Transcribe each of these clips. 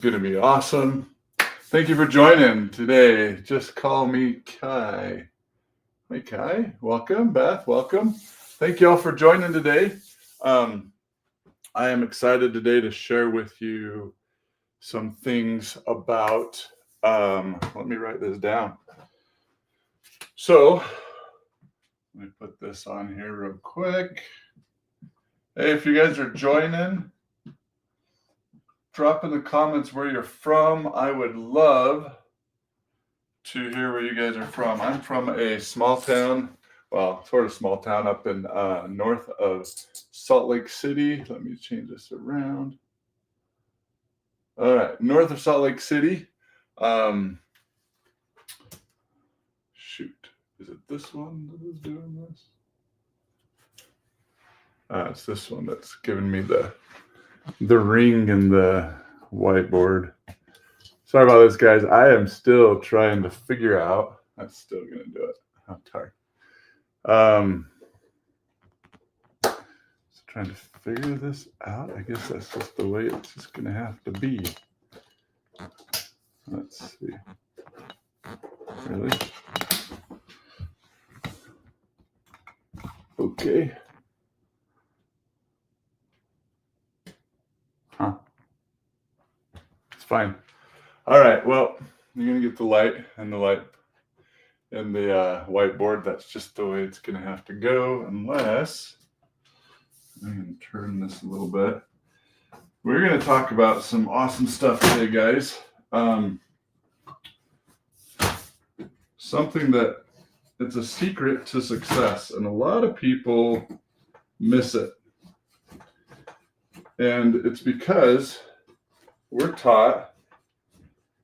Going to be awesome. Thank you for joining today. Just call me Kai. Hey, Kai. Welcome. Beth, welcome. Thank you all for joining today. I am excited today to share with you some things about, let me write this down. So, let me put this on here real quick. Hey, if you guys are joining, drop in the comments where you're from. I would love to hear where you guys are from. I'm from a small town, well, sort of small town up in north of Salt Lake City. Let me change this around. All right, north of Salt Lake City. Shoot, is it this one that is doing this? It's this one that's giving me the ring and the whiteboard. Sorry about this, guys. I am still trying to figure out. I'm still gonna do it. I'm tired. So trying to figure this out. I guess that's just the way it's just gonna have to be. Let's see. Really? Okay. Huh. It's fine. All right. Well, you're gonna get the light and the whiteboard. That's just the way it's gonna have to go, unless I'm gonna turn this a little bit. We're gonna talk about some awesome stuff today, guys. Something that it's a secret to success, and a lot of people miss it. And it's because we're taught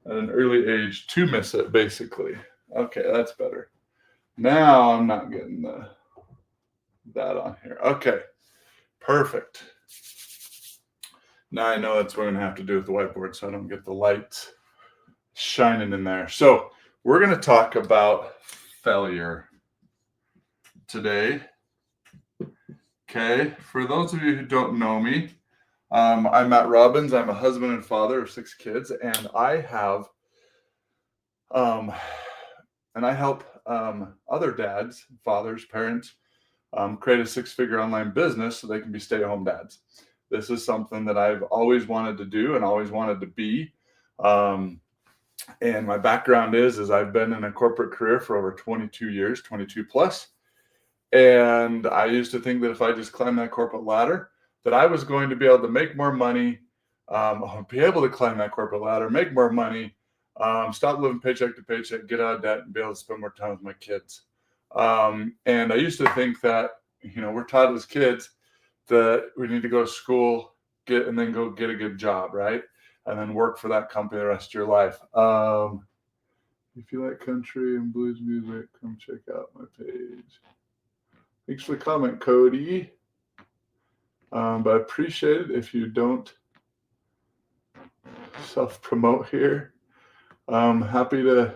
at an early age to miss it, basically. Okay, that's better. Now I'm not getting that on here. Okay, perfect. Now I know that's what I'm going to have to do with the whiteboard so I don't get the lights shining in there. So we're going to talk about failure today. Okay, for those of you who don't know me, I'm Matt Robbins. I'm a husband and father of 6 kids, and I have, and I help other dads, fathers, parents create a 6-figure online business so they can be stay-at-home dads. This is something that I've always wanted to do and always wanted to be. And my background is I've been in a corporate career for over 22 years, 22 plus. And I used to think that if I just climbed that corporate ladder, that I was going to be able to make more money, be able to climb that corporate ladder, make more money, stop living paycheck to paycheck, get out of debt, and be able to spend more time with my kids. And I used to think that, we're taught as kids that we need to go to school, and then go get a good job, right? And then work for that company the rest of your life. If you like country and blues music, come check out my page. Thanks for the comment, Cody. But I appreciate it if you don't self-promote here. I'm happy to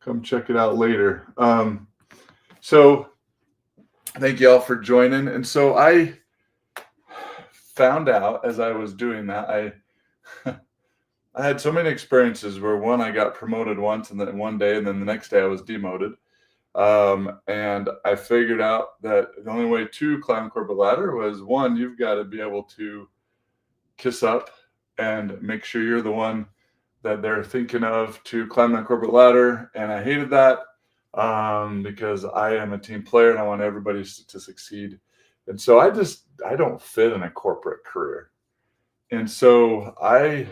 come check it out later. So thank you all for joining. And so I found out as I was doing that, I had so many experiences where one, I got promoted once and then one day, and then the next day I was demoted. And I figured out that the only way to climb the corporate ladder was, one, you've got to be able to kiss up and make sure you're the one that they're thinking of to climb that corporate ladder. And I hated that because I am a team player and I want everybody to succeed. And so I don't fit in a corporate career. And so I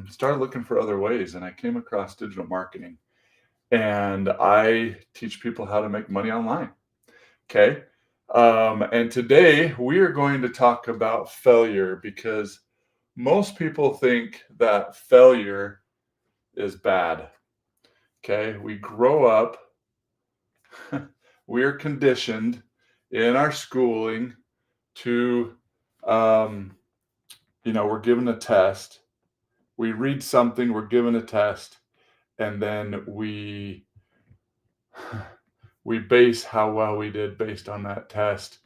started looking for other ways, and I came across digital marketing. And I teach people how to make money online. Okay. And today we are going to talk about failure, because most people think that failure is bad. Okay. We grow up, we are conditioned in our schooling to, we're given a test. We read something, we're given a test. And then we base how well we did based on that test.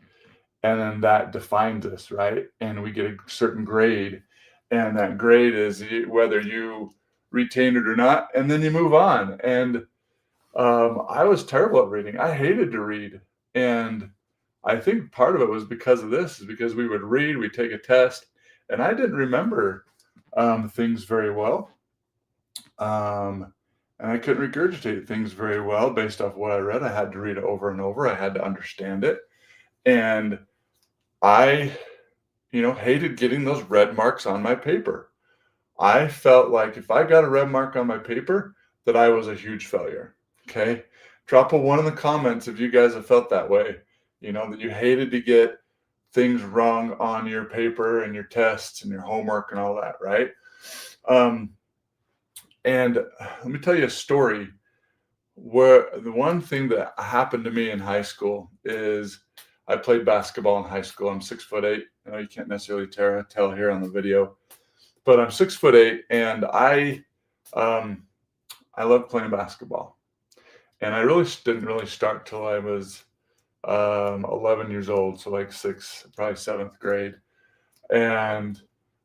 And then that defines us, right? And we get a certain grade. and that grade is whether you retain it or not, and then you move on. And I was terrible at reading. I hated to read, and I think part of it was because of this, is because we would read, we'd take a test, and I didn't remember things very well. And I couldn't regurgitate things very well based off what I read. I had to read it over and over. I had to understand it. And I, hated getting those red marks on my paper. I felt like if I got a red mark on my paper, that I was a huge failure. Okay. Drop a 1 in the comments if you guys have felt that way, that you hated to get things wrong on your paper and your tests and your homework and all that, right? And let me tell you a story where the one thing that happened to me in high school is I played basketball in high school. I'm 6'8". I know you can't necessarily tell here on the video, but I'm 6'8", and I love playing basketball. And I really didn't really start till I was 11 years old, so like probably 7th grade. And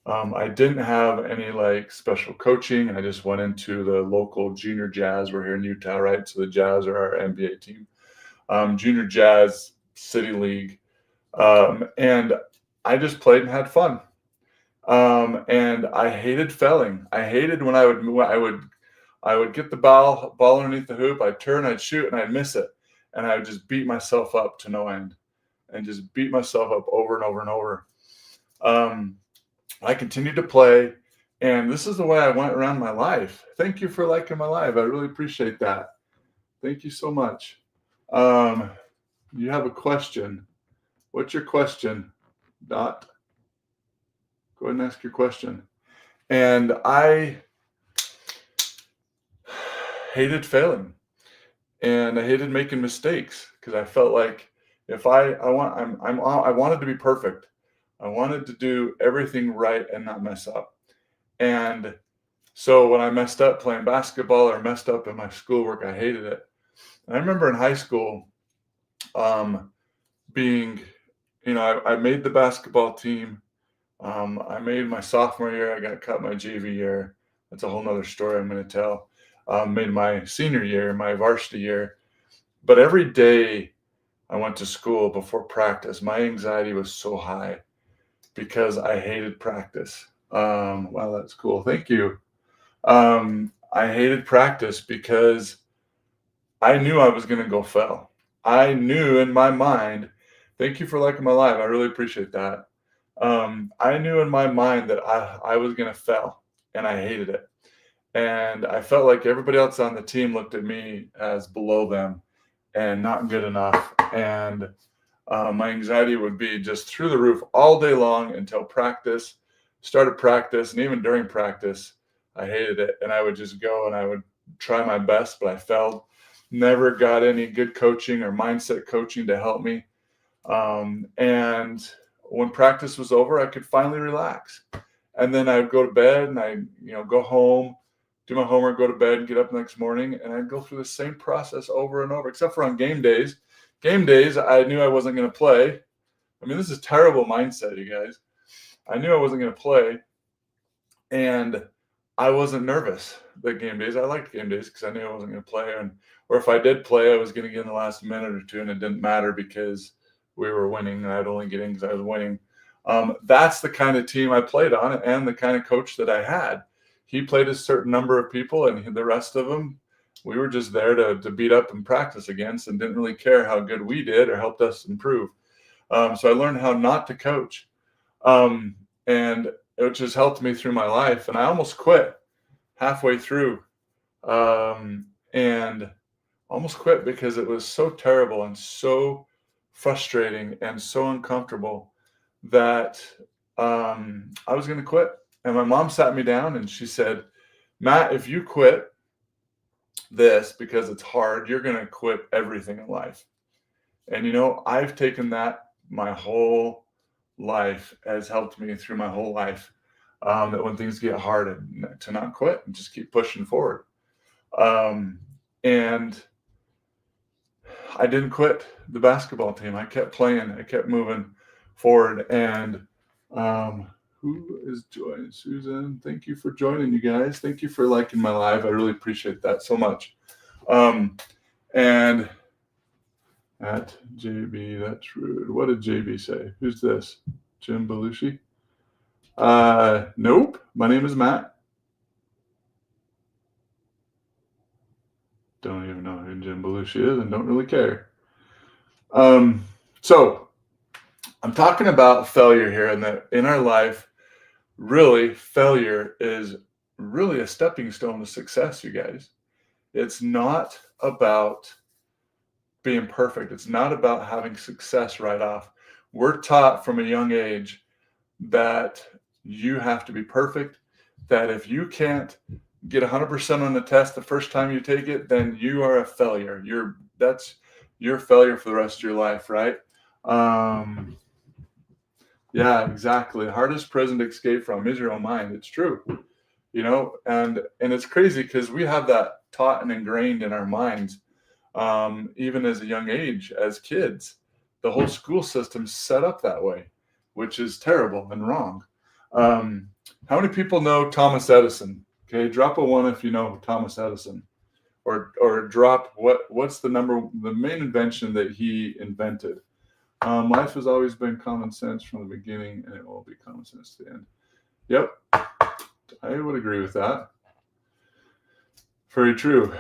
I didn't have any like special coaching. I just went into the local junior Jazz. We're here in Utah, right? So the Jazz are our NBA team. Junior Jazz City League. And I just played and had fun. And I hated failing. I hated when I would get the ball underneath the hoop. I'd turn, I'd shoot, and I'd miss it. And I would just beat myself up to no end, and just beat myself up over and over and over. I continued to play, and this is the way I went around my life. Thank you for liking my live. I really appreciate that. Thank you so much. You have a question. What's your question, Dot? Go ahead and ask your question. And I hated failing, and I hated making mistakes, because I felt like if I wanted to be perfect. I wanted to do everything right and not mess up. And so when I messed up playing basketball or messed up in my schoolwork, I hated it. And I remember in high school, being, I made the basketball team. I made my sophomore year. I got cut my JV year. That's a whole nother story I'm going to tell. Made my senior year, my varsity year. But every day I went to school before practice, my anxiety was so high, because I hated practice. Wow, that's cool. Thank you. I hated practice because I knew I was going to go fail. I knew in my mind, thank you for liking my live. I really appreciate that. I knew in my mind that I was going to fail, and I hated it. And I felt like everybody else on the team looked at me as below them and not good enough. And my anxiety would be just through the roof all day long until started practice. And even during practice, I hated it. And I would just go and I would try my best, but I failed. Never got any good coaching or mindset coaching to help me. And when practice was over, I could finally relax. And then I would go to bed, and I, go home, do my homework, go to bed, and get up the next morning. And I'd go through the same process over and over, except for on game days. Game days, I knew I wasn't going to play. I mean, this is terrible mindset, you guys. I knew I wasn't going to play, and I wasn't nervous the game days. I liked game days because I knew I wasn't going to play. Or if I did play, I was going to get in the last minute or two, and it didn't matter because we were winning, and I'd only get in because I was winning. That's the kind of team I played on, and the kind of coach that I had. He played a certain number of people, and the rest of them, we were just there to beat up and practice against, and didn't really care how good we did or helped us improve. So I learned how not to coach, and it just helped me through my life. And I almost quit halfway through, and almost quit because it was so terrible and so frustrating and so uncomfortable that I was going to quit. And my mom sat me down and she said, Matt, if you quit this because it's hard, you're going to quit everything in life. And, I've taken that my whole life, has helped me through my whole life, that when things get hard, to not quit and just keep pushing forward. And I didn't quit the basketball team. I kept playing. I kept moving forward. And Who is joining? Susan, thank you for joining, you guys. Thank you for liking my live. I really appreciate that so much. And at JB, that's rude. What did JB say? Who's this? Jim Belushi? Nope. My name is Matt. Don't even know who Jim Belushi is and don't really care. So I'm talking about failure here, and that in our life, really, failure is really a stepping stone to success, you guys. It's not about being perfect. It's not about having success right off. We're taught from a young age that you have to be perfect, that if you can't get 100% on the test the first time you take it, then you are a failure. That's your failure for the rest of your life, right? Yeah, exactly. The hardest prison to escape from is your own mind. It's true, and it's crazy because we have that taught and ingrained in our minds, even as a young age, as kids. The whole school system's set up that way, which is terrible and wrong. How many people know Thomas Edison? Okay, drop a 1 if you know Thomas Edison, or drop what's the main invention that he invented. Life has always been common sense from the beginning, and it will be common sense to the end. Yep, I would agree with that. Very true.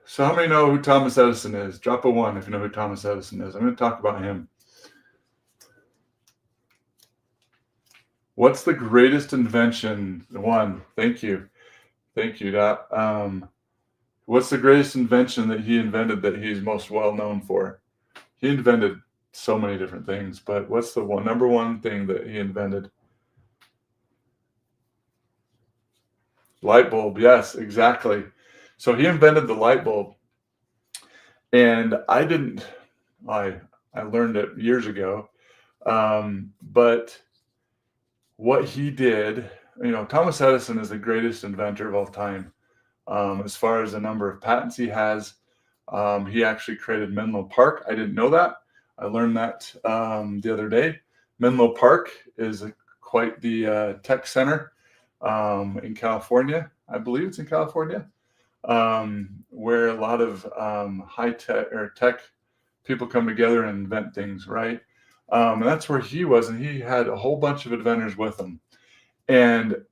So how many know who Thomas Edison is? Drop a 1 if you know who Thomas Edison is. I'm going to talk about him. What's the greatest invention? 1. Thank you. Thank you, Dot. What's the greatest invention that he invented that he's most well known for? He invented so many different things, but what's the number one thing that he invented? Light bulb. Yes, exactly. So he invented the light bulb, and I learned it years ago. But what he did, Thomas Edison is the greatest inventor of all time. As far as the number of patents he has, he actually created Menlo Park. I didn't know that. I learned that the other day. Menlo Park is quite the tech center in California. I believe it's in California, where a lot of high tech or tech people come together and invent things, right? And that's where he was, and he had a whole bunch of inventors with him. And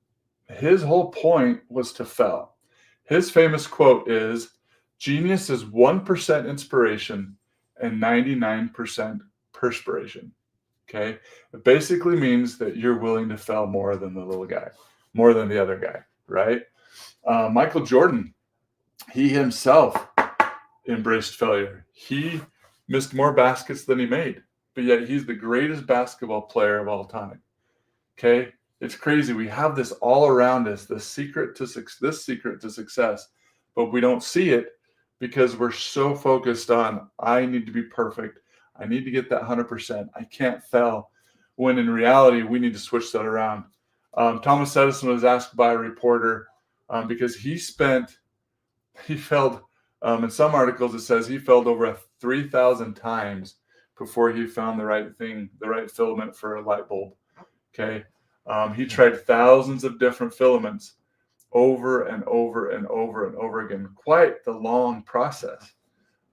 his whole point was to fail. His famous quote is, "Genius is 1% inspiration and 99% perspiration." Okay? It basically means that you're willing to fail more than the little guy, more than the other guy, right? Michael Jordan, he himself embraced failure. He missed more baskets than he made, but yet he's the greatest basketball player of all time. Okay? It's crazy. We have this all around us, this secret to success, but we don't see it because we're so focused on, I need to be perfect. I need to get that 100%. I can't fail. When in reality, we need to switch that around. Thomas Edison was asked by a reporter because he failed, in some articles it says he failed over 3,000 times before he found the right filament for a light bulb. Okay. He tried thousands of different filaments over and over and over and over again. Quite the long process.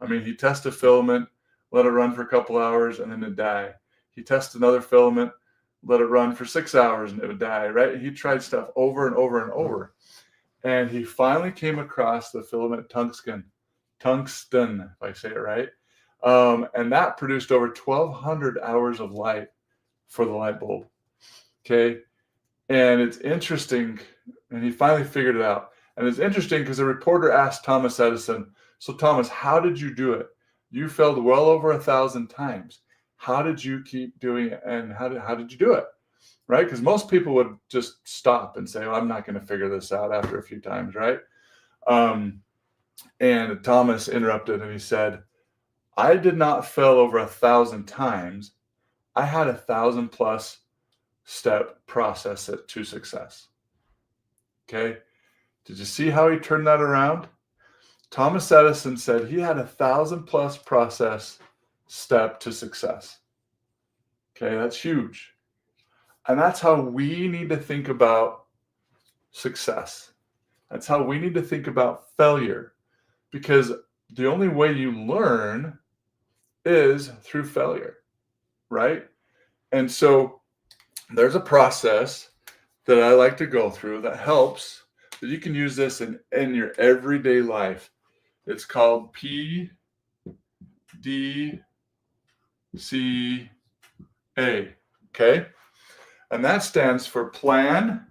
I mean, he tested a filament, let it run for a couple hours, and then it'd die. He tested another filament, let it run for 6 hours, and it would die, right? He tried stuff over and over and over. And he finally came across the filament tungsten, if I say it right. And that produced over 1,200 hours of light for the light bulb. Okay. And it's interesting. And he finally figured it out. And it's interesting because a reporter asked Thomas Edison, "So Thomas, how did you do it? You failed well over 1,000 times. How did you keep doing it? And how did you do it?" Right? Because most people would just stop and say, "Well, I'm not going to figure this out after a few times," right? And Thomas interrupted and he said, "I did not fail over 1,000 times. I had 1,000+ step process it to success." Okay. Did you see how he turned that around? Thomas Edison said he had 1,000+ process step to success. Okay. That's huge. And that's how we need to think about success. That's how we need to think about failure, because the only way you learn is through failure, right? And so there's a process that I like to go through that helps, that you can use this in your everyday life. It's called PDCA, okay? And that stands for plan.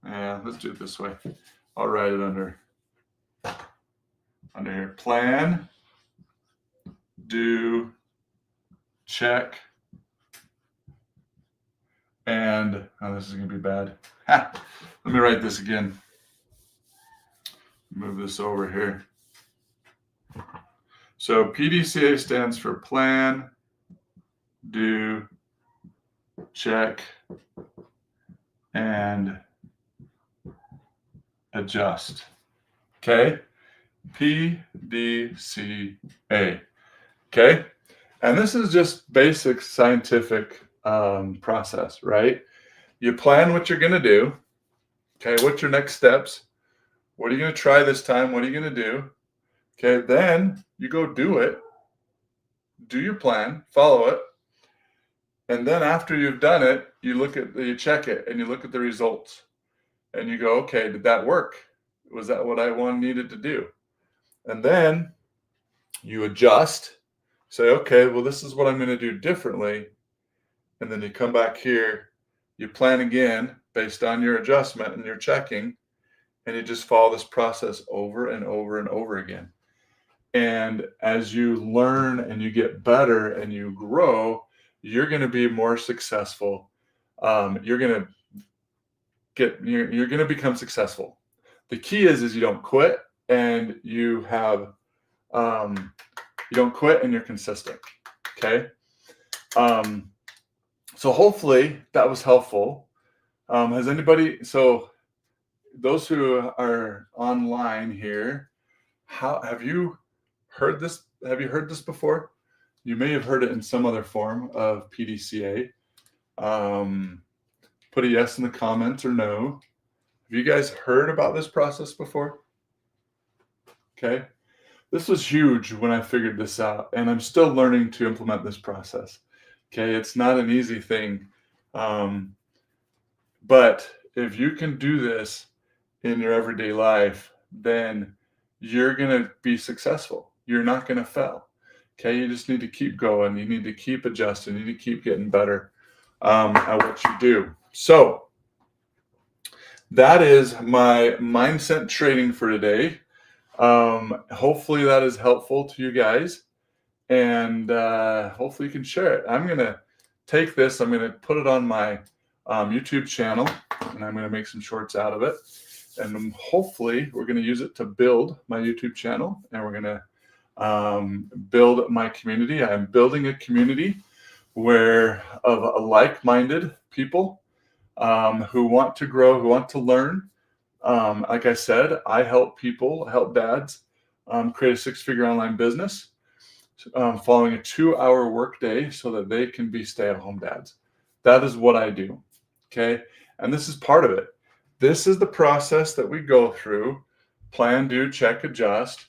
Let's do it this way. I'll write it under here. Plan, do, check, and this is going to be bad. Let me write this again. Move this over here. So PDCA stands for plan, do, check, and adjust. Okay? PDCA. Okay? And this is just basic scientific process, right? You plan what you're going to do. Okay, what's your next steps? What are you going to try this time? What are you going to do? Okay, then you go do it. Do your plan, follow it. And then after you've done it, you check it and you look at the results. And you go, okay, did that work? Was that what I needed to do? And then you adjust. Say, okay, well, this is what I'm going to do differently. And then you come back here, you plan again based on your adjustment and your checking, and you just follow this process over and over and over again. And as you learn and you get better and you grow, you're going to be more successful. You're going to become successful. The key is you don't quit, and you don't quit, and you're consistent. Okay. So hopefully that was helpful. Has anybody, so those who are online here, have you heard this? Have you heard this before? You may have heard it in some other form of PDCA. Put a yes in the comments or no. Have you guys heard about this process before? Okay. This was huge when I figured this out, and I'm still learning to implement this process. Okay. It's not an easy thing. But if you can do this in your everyday life, then you're going to be successful. You're not going to fail. Okay. You just need to keep going. You need to keep adjusting. You need to keep getting better at what you do. So that is my mindset training for today. Hopefully that is helpful to you guys, and hopefully you can share it. I'm going to take this, I'm going to put it on my YouTube channel, and I'm going to make some shorts out of it. And hopefully we're going to use it to build my YouTube channel, and we're going to build my community. I'm building a community of like-minded people who want to grow, who want to learn. Like I said, I help dads create a six-figure online business following a 2-hour workday so that they can be stay-at-home dads. That is what I do. Okay. And this is part of it. This is the process that we go through: plan, do, check, adjust.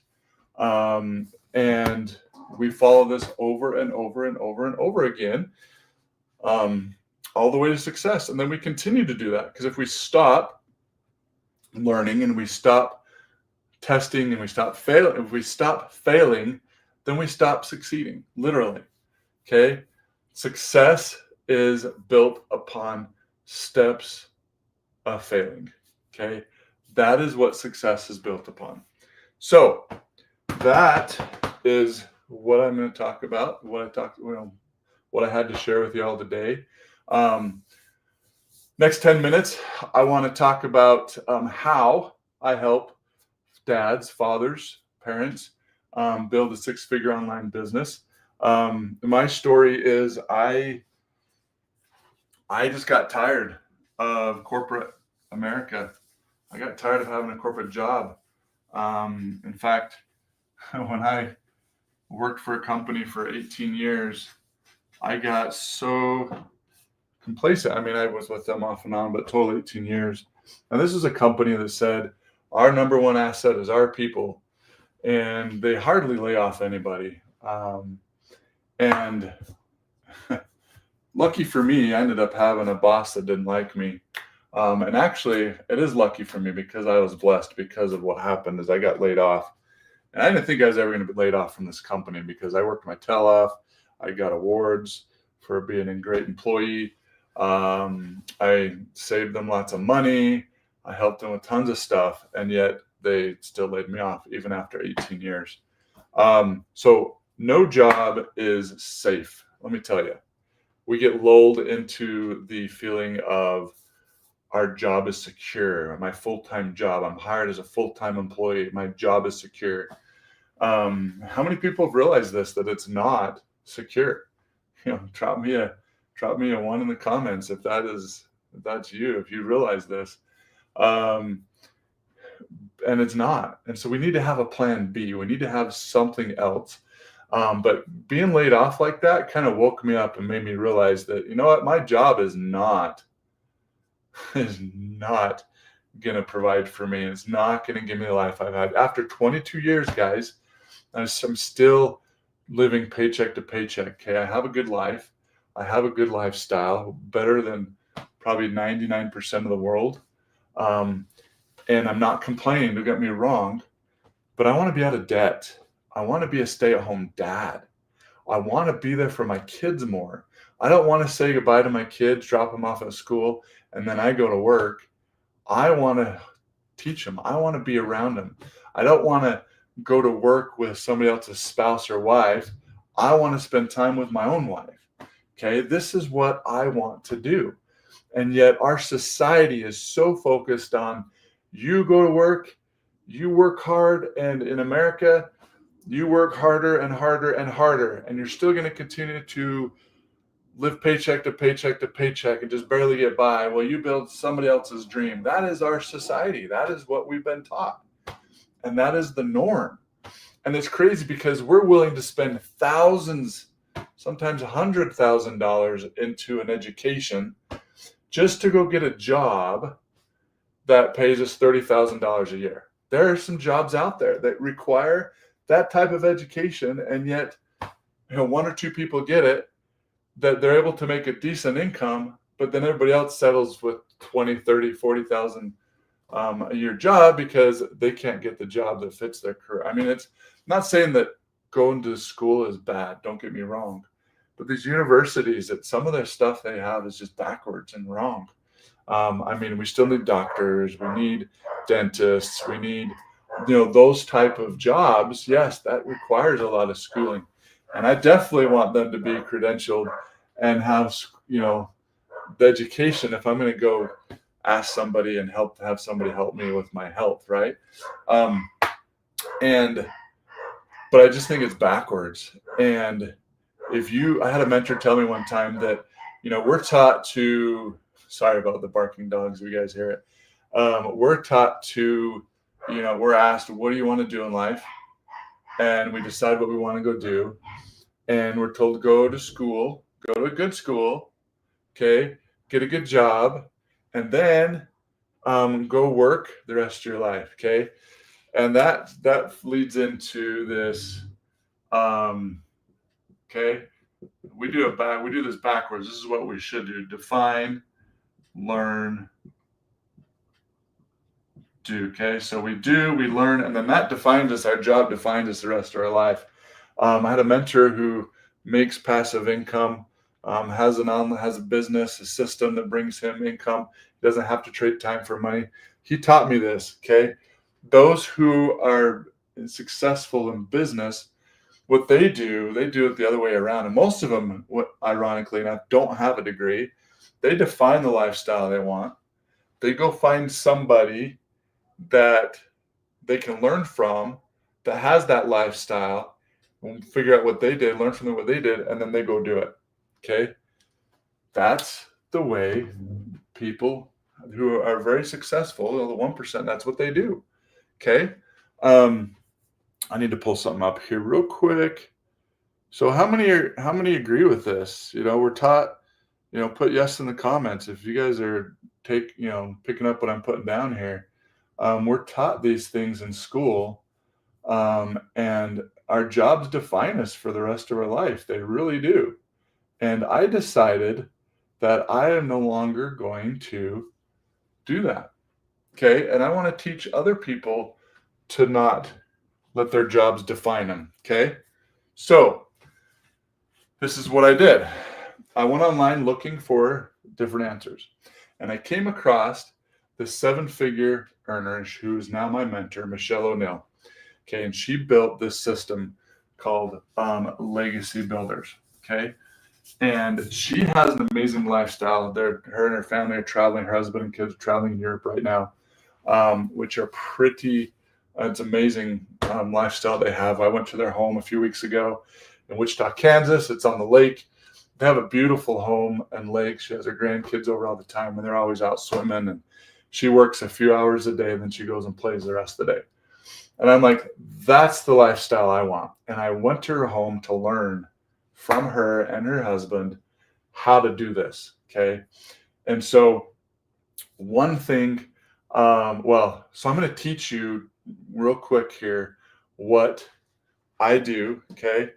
And we follow this over and over and over and over again, all the way to success. And then we continue to do that, because if we stop learning and we stop testing and we stop failing, if we stop failing, then we stop succeeding, literally. Okay. Success is built upon steps of failing. Okay. That is what success is built upon. So that is what I'm going to talk about, what I had to share with you all today. Next 10 minutes, I want to talk about how I help dads, fathers, parents build a six-figure online business. My story is I just got tired of corporate America. I got tired of having a corporate job. In fact, when I worked for a company for 18 years, I got so complacent. I mean, I was with them off and on, but total 18 years. And this is a company that said, our number one asset is our people. And they hardly lay off anybody. And lucky for me, I ended up having a boss that didn't like me. And actually, it is lucky for me because I was blessed because of what happened is I got laid off. And I didn't think I was ever going to be laid off from this company because I worked my tail off. I got awards for being a great employee. I saved them lots of money. I helped them with tons of stuff. And yet they still laid me off even after 18 years. So no job is safe. Let me tell you, we get lulled into the feeling of our job is secure. My full-time job, I'm hired as a full-time employee. My job is secure. How many people have realized this, that it's not secure? Drop me a one in the comments if that's you, if you realize this. And it's not. And so we need to have a plan B. We need to have something else. But being laid off like that kind of woke me up and made me realize that, you know what, my job is not going to provide for me. It's not going to give me the life I've had. After 22 years, guys, I'm still living paycheck to paycheck. Okay, I have a good life. I have a good lifestyle, better than probably 99% of the world. And I'm not complaining, don't get me wrong, but I want to be out of debt. I want to be a stay-at-home dad. I want to be there for my kids more. I don't want to say goodbye to my kids, drop them off at school, and then I go to work. I want to teach them. I want to be around them. I don't want to go to work with somebody else's spouse or wife. I want to spend time with my own wife. Okay, this is what I want to do. And yet our society is so focused on you go to work, you work hard, and in America, you work harder and harder and harder, and you're still going to continue to live paycheck to paycheck to paycheck and just barely get by. Well, you build somebody else's dream. That is our society. That is what we've been taught. And that is the norm. And it's crazy because we're willing to spend thousands, sometimes $100,000 into an education just to go get a job that pays us $30,000 a year. There are some jobs out there that require that type of education, and yet, one or two people get it, that they're able to make a decent income, but then everybody else settles with 20, 30, 40,000 a year job because they can't get the job that fits their career. I mean, it's not saying that going to school is bad, don't get me wrong, but these universities, that some of their stuff they have is just backwards and wrong. I mean, we still need doctors, we need dentists, we need, those type of jobs. Yes, that requires a lot of schooling. And I definitely want them to be credentialed and have, the education if I'm going to go ask somebody and have somebody help me with my health, right? But I just think it's backwards. And I had a mentor tell me one time that, we're taught to, sorry about the barking dogs, you guys hear it. We're taught to, we're asked, what do you want to do in life? And we decide what we want to go do. And we're told to go to school, go to a good school, okay, get a good job, and then go work the rest of your life, okay? And that leads into this, okay, we do this backwards. This is what we should do: define, learn, do. Okay, so we learn, and then that defines us. Our job defines us the rest of our life. I had a mentor who makes passive income, has a business, a system that brings him income. He doesn't have to trade time for money. He taught me this. Okay, those who are successful in business, what they do it the other way around. And most of them, ironically enough, don't have a degree. They define the lifestyle they want. They go find somebody that they can learn from that has that lifestyle, and figure out what they did, learn from them what they did, and then they go do it. Okay? That's the way people who are very successful, the 1%, that's what they do. Okay? I need to pull something up here real quick. So how many agree with this? We're taught put yes in the comments if you guys are picking up what I'm putting down here. We're taught these things in school, and our jobs define us for the rest of our life. They really do. And I decided that I am no longer going to do that. Okay. And I want to teach other people to not let their jobs define them. Okay. So this is what I did. I went online looking for different answers. And I came across the 7-figure earner who is now my mentor, Michelle O'Neill. Okay. And she built this system called Legacy Builders. Okay. And she has an amazing lifestyle. Her and her family are traveling. Her husband and kids are traveling in Europe right now, which are pretty. It's amazing lifestyle they have. I went to their home a few weeks ago in Wichita, Kansas. It's on the lake. They have a beautiful home and lake. She has her grandkids over all the time, and they're always out swimming. And she works a few hours a day, and then she goes and plays the rest of the day. And I'm like, that's the lifestyle I want. And I went to her home to learn from her and her husband how to do this. Okay. And so one thing, so I'm going to teach you real quick here what I do. Okay.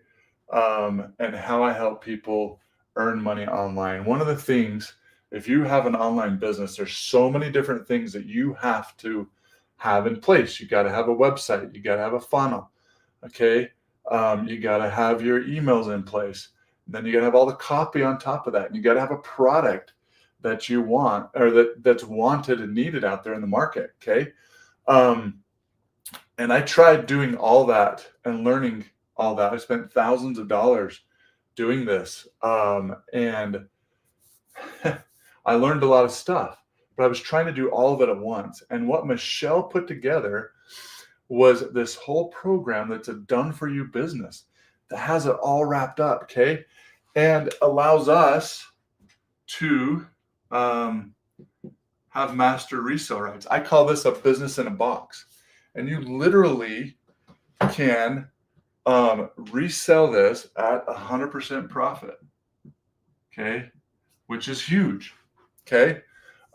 And how I help people earn money online. One of the things, if you have an online business, there's so many different things that you have to have in place. You got to have a website. You got to have a funnel. Okay. You got to have your emails in place. Then you got to have all the copy on top of that. And you got to have a product that you want, or that's wanted and needed out there in the market. Okay. And I tried doing all that and learning all that. I spent thousands of dollars doing this. And I learned a lot of stuff, but I was trying to do all of it at once. And what Michelle put together was this whole program that's a done for you business that has it all wrapped up. Okay. And allows us to have master resale rights. I call this a business in a box. And you literally can resell this at 100% profit. Okay. Which is huge. Okay.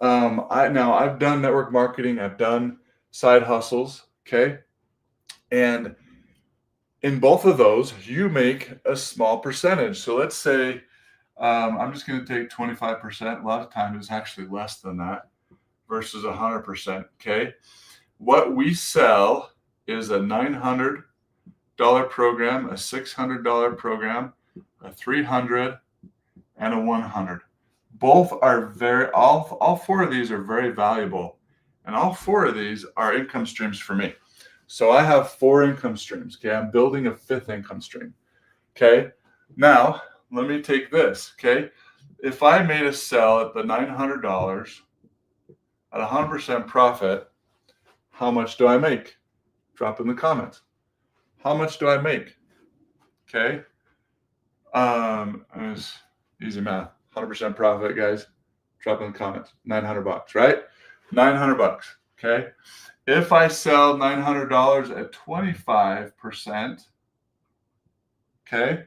I've done network marketing. I've done side hustles. Okay. And in both of those, you make a small percentage. So let's say I'm just going to take 25%. A lot of times it's actually less than that versus 100%. Okay. What we sell is a $900 program, a $600 program, a $300, and a $100. Both are all four of these are very valuable. And all four of these are income streams for me. So I have 4 income streams. Okay. I'm building a 5th income stream. Okay. Now let me take this. Okay. If I made a sell at the $900 at 100% profit, how much do I make? Drop in the comments. How much do I make? Okay. It was easy math. 100% profit, guys. Drop in the comments. $900, right? $900. Okay. If I sell $900 at 25%, okay,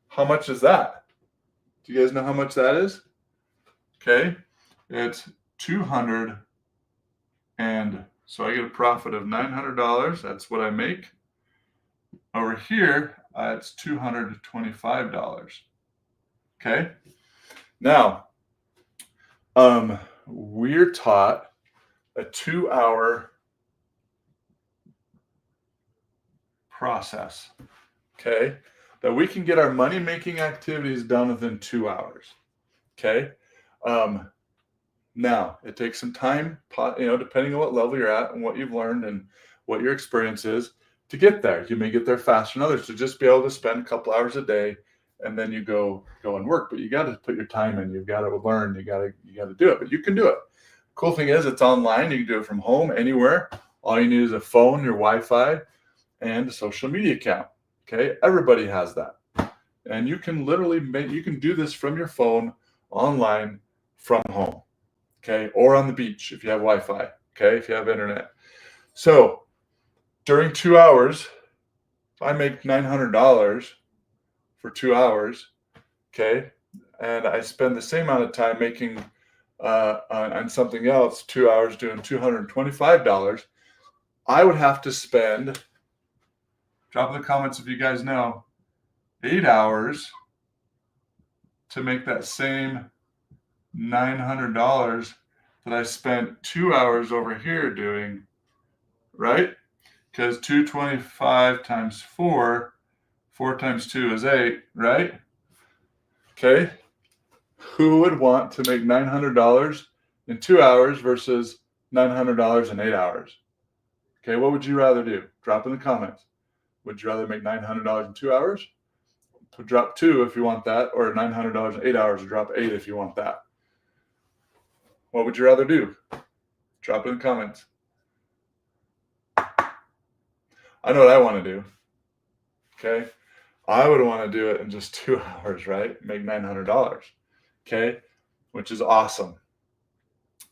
how much is that? Do you guys know how much that is? Okay. It's $200. And so I get a profit of $900. That's what I make. Over here, it's $225. Okay. Now, we're taught a 2-hour process. Okay. That we can get our money-making activities done within 2 hours. Okay. Now, it takes some time, depending on what level you're at and what you've learned and what your experience is to get there. You may get there faster than others. So just be able to spend a couple hours a day and then you go and work. But you got to put your time in. You've got to learn. You got to do it. But you can do it. Cool thing is it's online. You can do it from home, anywhere. All you need is a phone, your Wi-Fi, and a social media account. Okay, everybody has that. And you can literally you can do this from your phone, online, from home. Okay, or on the beach if you have Wi-Fi. Okay, if you have internet. So during 2 hours, if I make $900 for 2 hours, okay, and I spend the same amount of time making on something else, 2 hours doing $225, I would have to spend, drop in the comments if you guys know, 8 hours to make that same $900 that I spent 2 hours over here doing, right? Because 225 times 4, 4 times 2 is 8, right? Okay. Who would want to make $900 in 2 hours versus $900 in 8 hours? Okay, what would you rather do? Drop in the comments. Would you rather make $900 in 2 hours? Drop 2 if you want that, or $900 in 8 hours, or drop 8 if you want that. What would you rather do? Drop it in the comments. I know what I want to do. Okay. I would want to do it in just 2 hours, right? Make $900. Okay. Which is awesome.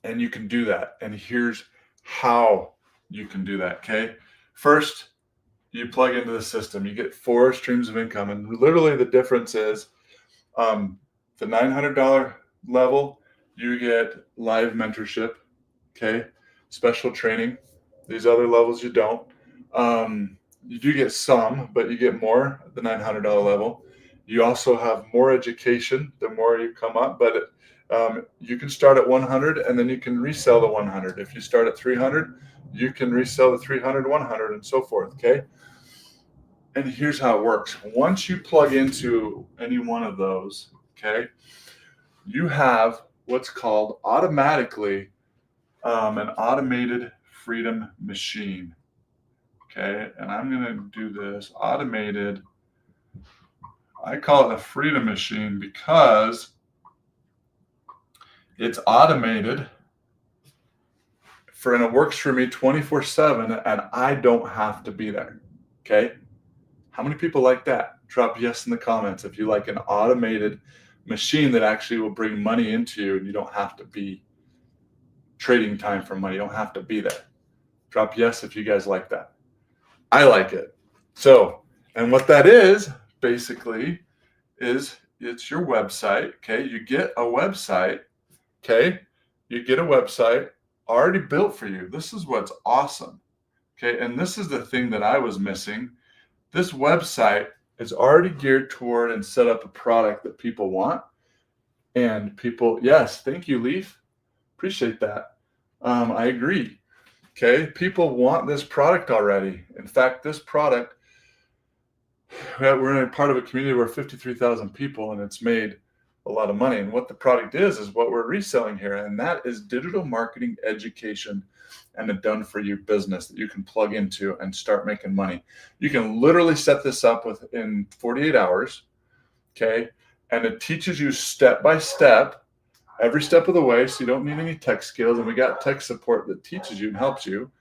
And you can do that. And here's how you can do that. Okay. First, you plug into the system. You get 4 streams of income. And literally the difference is the $900 level, you get live mentorship. Okay. Special training. These other levels you don't. You do get some, but you get more at the $900 level. You also have more education the more you come up, but you can start at 100 and then you can resell the 100. If you start at 300, you can resell the 300, 100, and so forth. Okay. And here's how it works. Once you plug into any one of those, okay, you have what's called automatically an automated freedom machine. Okay, and I'm going to do this automated. I call it a freedom machine because it's automated and it works for me 24/7 and I don't have to be there. Okay, how many people like that? Drop yes in the comments if you like an automated machine that actually will bring money into you and you don't have to be trading time for money. You don't have to be there. Drop yes if you guys like that. I like it. So, and what that is basically is it's your website. Okay. You get a website. Okay. You get a website already built for you. This is what's awesome. Okay. And this is the thing that I was missing. This website is already geared toward and set up a product that people want. And people, yes, thank you, Leaf. Appreciate that. I agree. Okay, people want this product already. In fact, this product, we're in a part of a community where 53,000 people and it's made a lot of money. And what the product is what we're reselling here. And that is digital marketing education and a done-for-you business that you can plug into and start making money. You can literally set this up within 48 hours, okay? And it teaches you step by step, every step of the way, so you don't need any tech skills. And we got tech support that teaches you and helps you.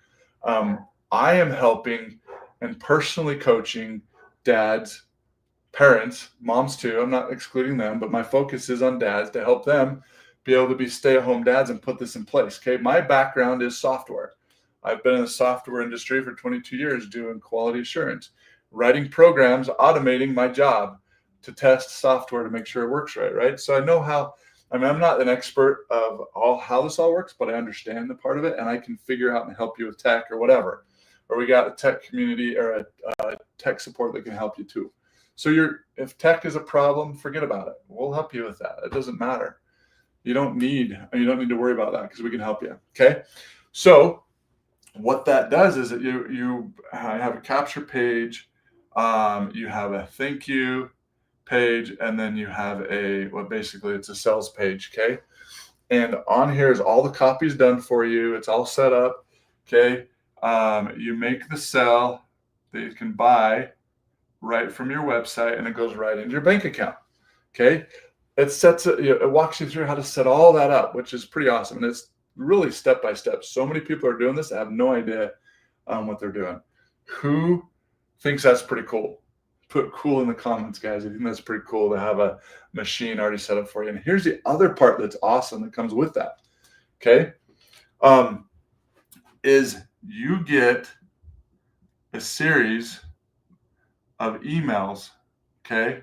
I am helping and personally coaching dads, parents, moms too. I'm not excluding them, but my focus is on dads to help them be able to be stay-at-home dads and put this in place. Okay, my background is software. I've been in the software industry for 22 years doing quality assurance, writing programs, automating my job to test software to make sure it works right? So I know how. I mean, I'm not an expert of how this all works, but I understand the part of it, and I can figure out and help you with tech or whatever. Or we got a tech community or a tech support that can help you too. So if tech is a problem, forget about it. We'll help you with that. It doesn't matter. You don't need to worry about that because we can help you. Okay. So what that does is that you have a capture page, you have a thank you page, and then you have basically it's a sales page. Okay. And on here is all the copies done for you. It's all set up. Okay. You make the sell that you can buy right from your website and it goes right into your bank account. Okay. It walks you through how to set all that up, which is pretty awesome. And it's really step by step. So many people are doing this. I have no idea what they're doing. Who thinks that's pretty cool? Put cool in the comments, guys. I think that's pretty cool to have a machine already set up for you. And here's the other part that's awesome that comes with that. Okay. Is you get a series of emails. Okay.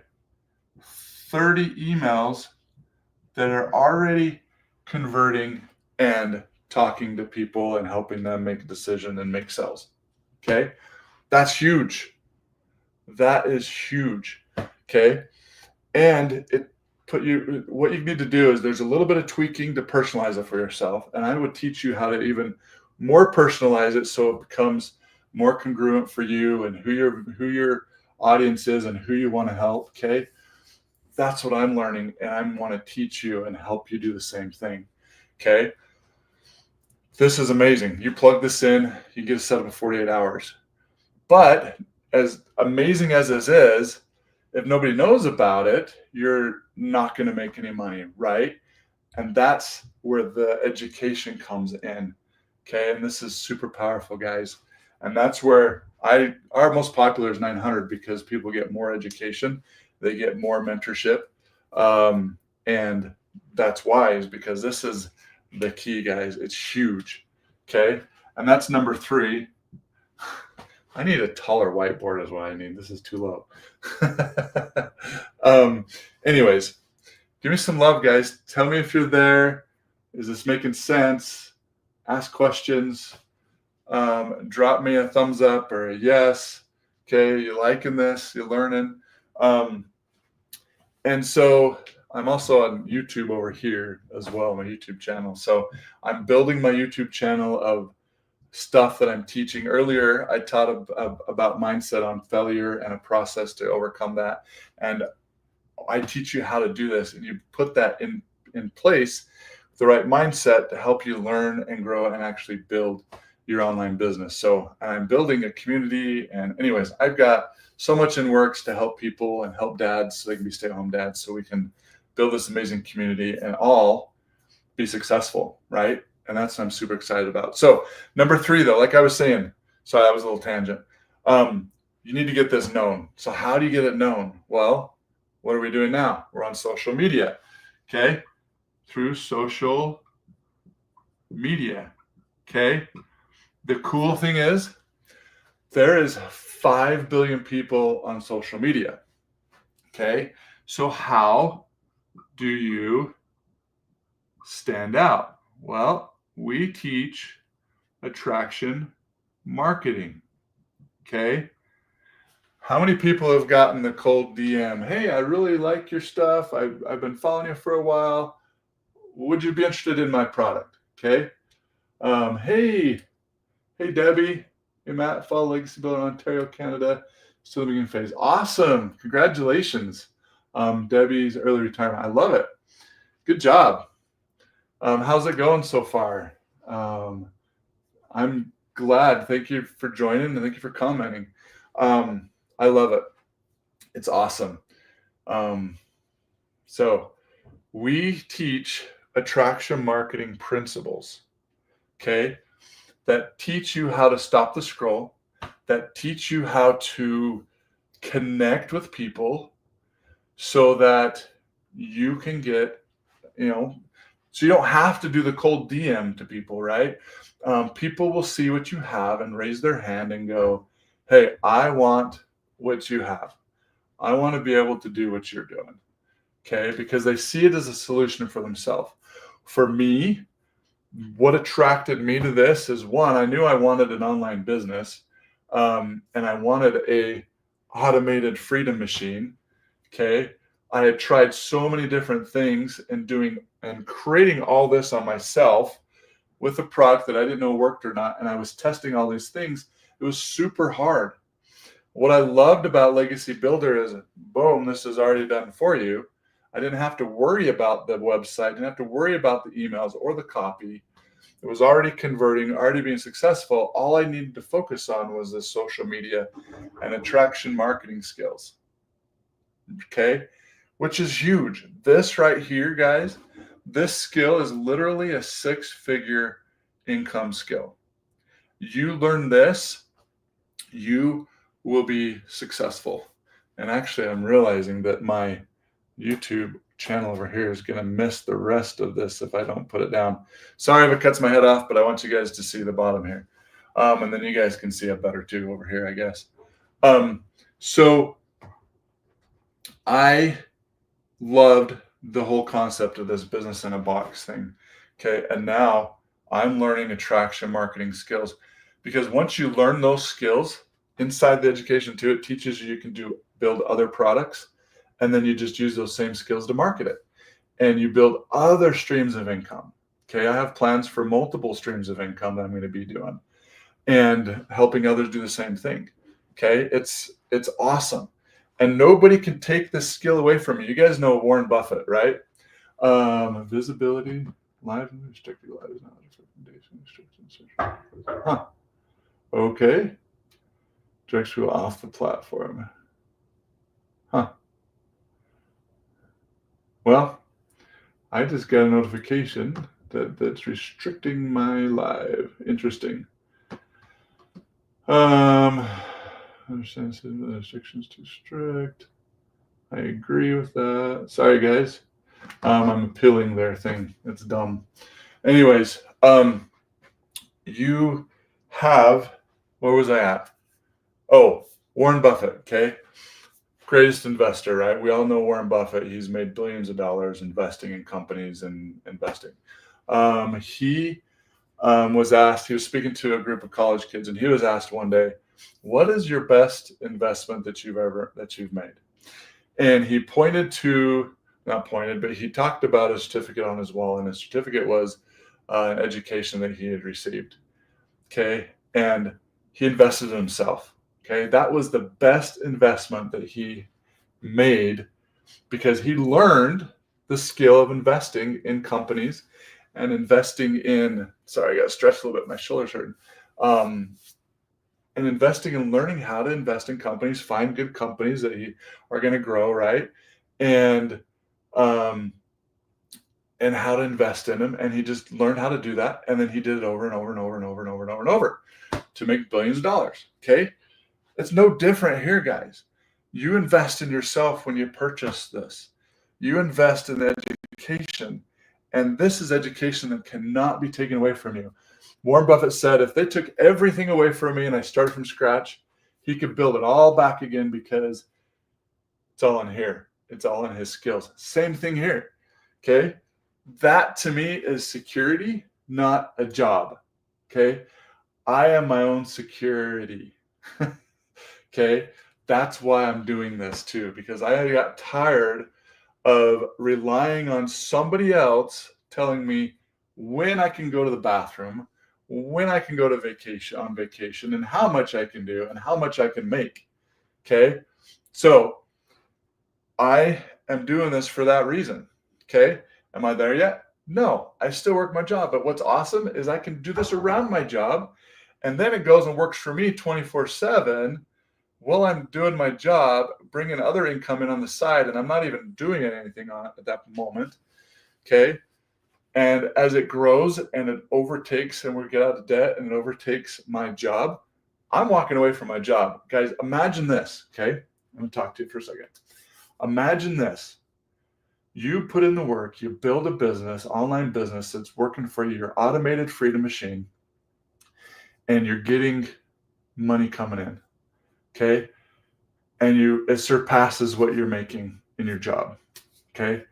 30 emails that are already converting and talking to people and helping them make a decision and make sales. Okay. That's huge. That is huge. Okay. And what you need to do is there's a little bit of tweaking to personalize it for yourself. And I would teach you how to even more personalize it so it becomes more congruent for you and who your audience is and who you want to help. Okay. That's what I'm learning, and I want to teach you and help you do the same thing. Okay. This is amazing. You plug this in, you get a setup in 48 hours. But as amazing as this is, if nobody knows about it, you're not going to make any money, right? And that's where the education comes in. Okay. And this is super powerful, guys. And that's where our most popular is 900 because people get more education, they get more mentorship. And that's why, is because this is the key, guys. It's huge. Okay. And that's number 3. I need a taller whiteboard is what I need. This is too low. Anyways, give me some love, guys. Tell me if you're there. Is this making sense? Ask questions. Drop me a thumbs up or a yes. Okay, you liking this? You learning? And so I'm also on YouTube over here as well, my YouTube channel. So I'm building my YouTube channel of stuff that I'm teaching. Earlier, I taught about mindset on failure and a process to overcome that. And I teach you how to do this, and you put that in place with the right mindset to help you learn and grow and actually build your online business. So I'm building a community, and anyways, I've got so much in works to help people and help dads so they can be stay-at-home dads, so we can build this amazing community and all be successful, right? And that's what I'm super excited about. So number 3, though, like I was saying, sorry, that was a little tangent. You need to get this known. So how do you get it known? Well, what are we doing now? We're on social media, okay? Through social media, okay? The cool thing is there is 5 billion people on social media, okay? So how do you stand out? Well, we teach attraction marketing, okay? How many people have gotten the cold DM? Hey, I really like your stuff. I've been following you for a while. Would you be interested in my product? Okay. Hey, Debbie. Hey, Matt. Follow Legacy Builder in Ontario, Canada. Still in the beginning phase. Awesome. Congratulations. Debbie's early retirement. I love it. Good job. How's it going so far? I'm glad. Thank you for joining and thank you for commenting. I love it. It's awesome. So we teach attraction marketing principles, okay, that teach you how to stop the scroll, that teach you how to connect with people so that you can get, so you don't have to do the cold DM to people, right? People will see what you have and raise their hand and go, hey, I want what you have. I want to be able to do what you're doing, okay? Because they see it as a solution for themselves. For me, what attracted me to this is, one, I knew I wanted an online business, and I wanted a automated freedom machine, okay? I had tried so many different things and creating all this on myself with a product that I didn't know worked or not, and I was testing all these things. It was super hard. What I loved about Legacy Builder is, boom, this is already done for you. I didn't have to worry about the website, didn't have to worry about the emails or the copy. It was already converting, already being successful. All I needed to focus on was the social media and attraction marketing skills, okay? Which is huge. This right here, guys, this skill is literally a 6-figure income skill. You learn this, you will be successful. And actually, I'm realizing that my YouTube channel over here is going to miss the rest of this if I don't put it down. Sorry if it cuts my head off, but I want you guys to see the bottom here. And then you guys can see it better too over here, I guess. So I loved the whole concept of this business in a box thing. Okay. And now I'm learning attraction marketing skills, because once you learn those skills inside the education too, it teaches you can build other products, and then you just use those same skills to market it, and you build other streams of income. Okay. I have plans for multiple streams of income that I'm going to be doing and helping others do the same thing. Okay. It's awesome. And nobody can take this skill away from you. You guys know Warren Buffett, right? Visibility, live and restricted lives, knowledge, recommendation, restrictions. Huh. Okay. Directs you off the platform. Huh. Well, I just got a notification that's restricting my live. Interesting. Understand the restrictions too strict. I agree with that. Sorry, guys. I'm appealing their thing. It's dumb. Anyways, you have, where was I at? Oh, Warren Buffett. Okay. Greatest investor, right? We all know Warren Buffett. He's made billions of dollars investing in companies and investing. He was asked, he was speaking to a group of college kids, and he was asked one day, what is your best investment that you've made? And he he talked about a certificate on his wall, and his certificate was an education that he had received. Okay. And he invested in himself. Okay. That was the best investment that he made, because he learned the skill of investing in companies and investing in, sorry, I got stretched a little bit. My shoulders hurting. And investing and learning how to invest in companies, find good companies that are going to grow, right? And how to invest in them. And he just learned how to do that. And then he did it over and over and over and over and over and over and over to make billions of dollars. Okay. It's no different here, guys. You invest in yourself when you purchase this. You invest in education. And this is education that cannot be taken away from you. Warren Buffett said, if they took everything away from me and I started from scratch, he could build it all back again, because it's all in here. It's all in his skills. Same thing here. Okay. That to me is security, not a job. Okay. I am my own security. Okay. That's why I'm doing this too, because I got tired of relying on somebody else telling me when I can go to the bathroom, when I can go to vacation, and how much I can do and how much I can make. Okay. So I am doing this for that reason. Okay. Am I there yet? No, I still work my job. But what's awesome is I can do this around my job, and then it goes and works for me 24/7 while I'm doing my job, bringing other income in on the side, and I'm not even doing anything on it at that moment. Okay. And as it grows and it overtakes, and we get out of debt and it overtakes my job, I'm walking away from my job. Guys, imagine this. Okay. I'm going to talk to you for a second. Imagine this. You put in the work, you build a business, online business that's working for you, your automated freedom machine, and you're getting money coming in. Okay. And it surpasses what you're making in your job. Okay.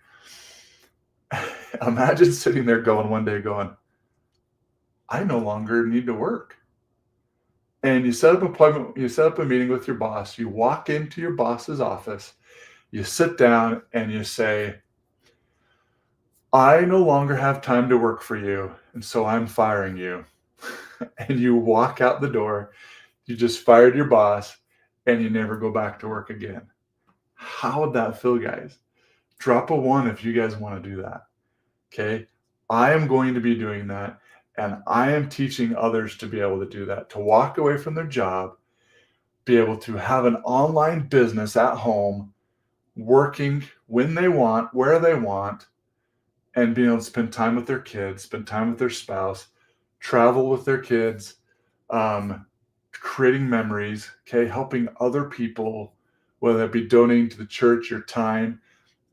Imagine sitting there one day going, I no longer need to work. And you set up an appointment, you set up a meeting with your boss, you walk into your boss's office, you sit down and you say, I no longer have time to work for you, and so I'm firing you. And you walk out the door, you just fired your boss, and you never go back to work again. How would that feel, guys? Drop a 1 if you guys want to do that. Okay. I am going to be doing that, and I am teaching others to be able to do that, to walk away from their job, be able to have an online business at home, working when they want, where they want, and being able to spend time with their kids, spend time with their spouse, travel with their kids, creating memories, okay, helping other people, whether that be donating to the church your time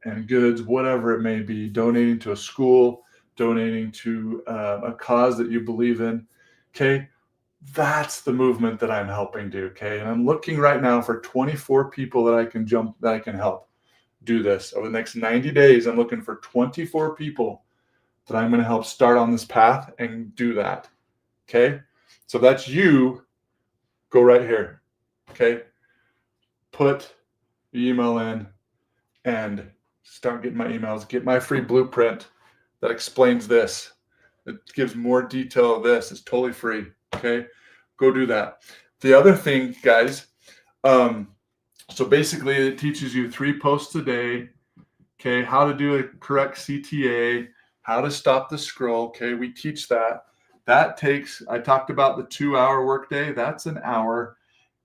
and goods, whatever it may be, donating to a school, donating to a cause that you believe in, okay? That's the movement that I'm helping do, okay? And I'm looking right now for 24 people that I can help. do this. Over the next 90 days, I'm looking for 24 people that I'm going to help start on this path and do that. Okay. So that's you. Go right here. Okay. Put the email in and start getting my emails. Get my free blueprint that explains this. It gives more detail of this. It's totally free. Okay. Go do that. The other thing, guys, so basically it teaches you 3 posts a day. Okay. How to do a correct CTA, how to stop the scroll. Okay. We teach that. That takes, I talked about the 2-hour workday. That's an hour.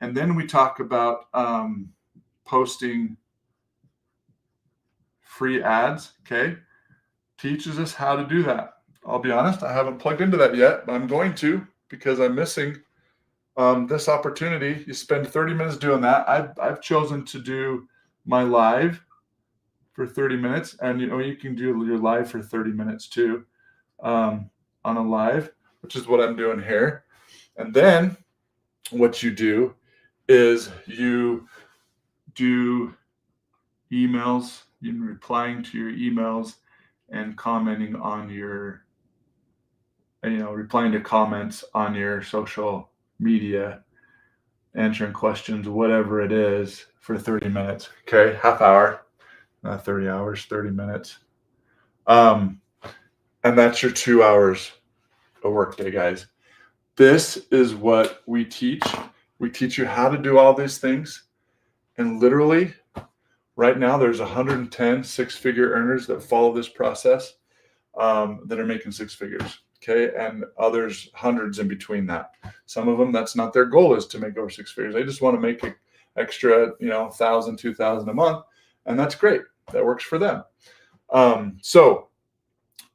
And then we talk about posting free ads. Okay. Teaches us how to do that. I'll be honest, I haven't plugged into that yet, but I'm going to, because I'm missing this opportunity. You spend 30 minutes doing that. I've chosen to do my live for 30 minutes, and you can do your live for 30 minutes too, on a live, which is what I'm doing here. And then what you do is you do emails, you're replying to your emails and commenting on your, replying to comments on your social media, answering questions, whatever it is, for 30 minutes. Okay. Half hour, not 30 hours, 30 minutes. And that's your 2 hours a workday, guys. This is what we teach. We teach you how to do all these things. And literally right now there's 110 6-figure earners that follow this process, that are making 6 figures. Okay. And others, hundreds in between that. Some of them, that's not their goal, is to make over 6 figures. They just want to make an extra, 1,000, 2,000 a month. And that's great. That works for them. So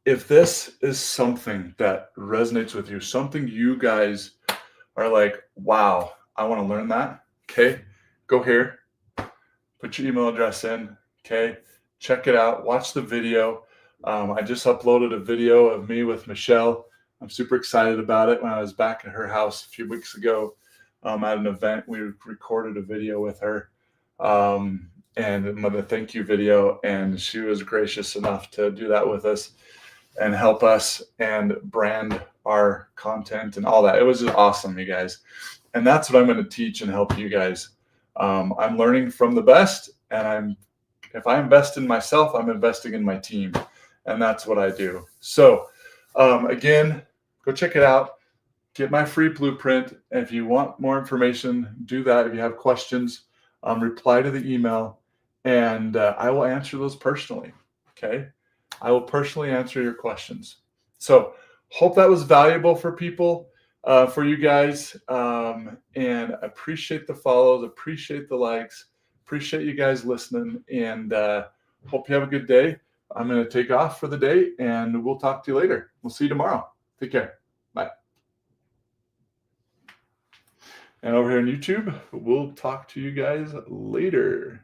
if this is something that resonates with you, something you guys are like, wow, I want to learn that. Okay. Go here, put your email address in. Okay. Check it out. Watch the video. I just uploaded a video of me with Michelle. I'm super excited about it. When I was back at her house a few weeks ago, at an event, we recorded a video with her, and a thank you video. And she was gracious enough to do that with us and help us and brand our content and all that. It was just awesome, you guys. And that's what I'm going to teach and help you guys. I'm learning from the best, and if I invest in myself, I'm investing in my team. And that's what I do. So again, go check it out. Get my free blueprint. And if you want more information, do that. If you have questions, reply to the email, and I will answer those personally. Okay. I will personally answer your questions. So hope that was valuable for people, for you guys. And appreciate the follows, appreciate the likes, appreciate you guys listening, and hope you have a good day. I'm going to take off for the day, and we'll talk to you later. We'll see you tomorrow. Take care. Bye. And over here on YouTube, we'll talk to you guys later.